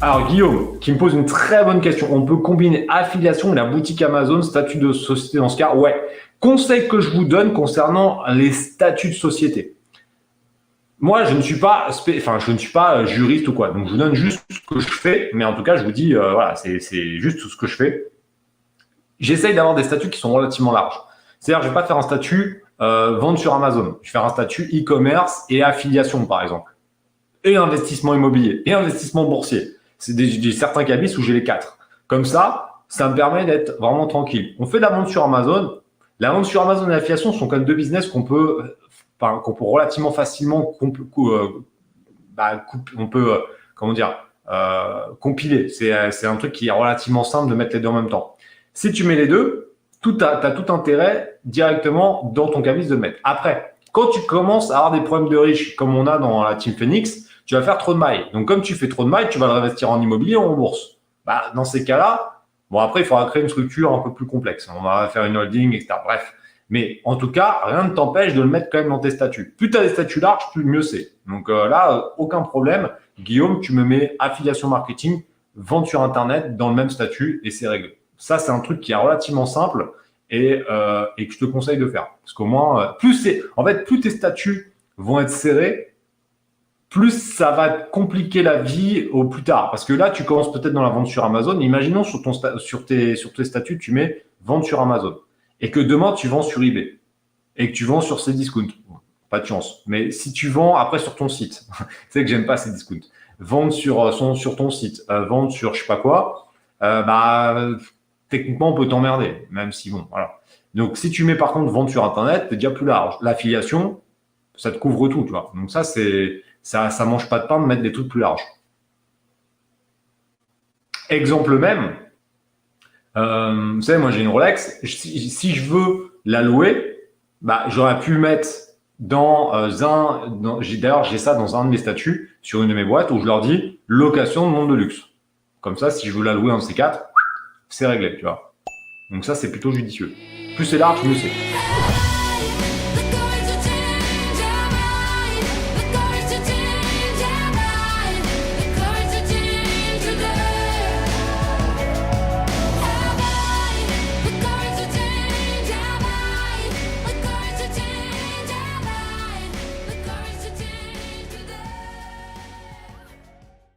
Alors Guillaume, qui me pose une très bonne question. On peut combiner affiliation et la boutique Amazon, statut de société dans ce cas? Ouais. Conseil que je vous donne concernant les statuts de société. Moi, je ne suis pas, juriste ou quoi. Donc, je vous donne juste ce que je fais. Mais en tout cas, je vous dis, voilà, c'est juste tout ce que je fais. J'essaye d'avoir des statuts qui sont relativement larges. C'est-à-dire, je ne vais pas faire un statut vente sur Amazon. Je vais faire un statut e-commerce et affiliation, par exemple. Et investissement immobilier et investissement boursier. C'est certains cabis où j'ai les 4. Comme ça me permet d'être vraiment tranquille. On fait de la vente sur Amazon. La vente sur Amazon et l'affiliation sont quand même deux business qu'on peut relativement facilement compiler. C'est un truc qui est relativement simple de mettre les deux en même temps. Si tu mets les deux, tu as tout intérêt directement dans ton cabis de le mettre. Après, quand tu commences à avoir des problèmes de riches, comme on a dans la Team Phoenix, tu vas faire trop de mailles. Donc, comme tu fais trop de mailles, tu vas le réinvestir en immobilier ou en bourse. Dans ces cas-là, bon, après, il faudra créer une structure un peu plus complexe. On va faire une holding, etc. Bref. Mais en tout cas, rien ne t'empêche de le mettre quand même dans tes statuts. Plus tu as des statuts larges, plus mieux c'est. Donc là, aucun problème. Guillaume, tu me mets affiliation marketing, vente sur Internet dans le même statut et c'est réglé. Ça, c'est un truc qui est relativement simple et que je te conseille de faire. Parce qu'au moins, plus tes statuts vont être serrés, plus ça va te compliquer la vie au plus tard. Parce que là, tu commences peut-être dans la vente sur Amazon. Imaginons sur tes statuts, tu mets vente sur Amazon. Et que demain, tu vends sur eBay. Et que tu vends sur Cdiscount. Pas de chance. Mais si tu vends après sur ton site, c'est que j'aime pas Cdiscount. Vendre sur ton site, vendre sur je sais pas quoi, techniquement, on peut t'emmerder. Même si bon, voilà. Donc, si tu mets par contre vente sur Internet, c'est déjà plus large. L'affiliation, ça te couvre tout, tu vois. Donc ça mange pas de pain de mettre des trucs plus larges. Exemple même, vous savez, moi j'ai une Rolex. Si je veux la louer, j'aurais pu le mettre d'ailleurs, j'ai ça dans un de mes statuts sur une de mes boîtes où je leur dis location de montre de luxe. Comme ça, si je veux la louer en C4, c'est réglé, tu vois. Donc ça, c'est plutôt judicieux. Plus c'est large, mieux c'est.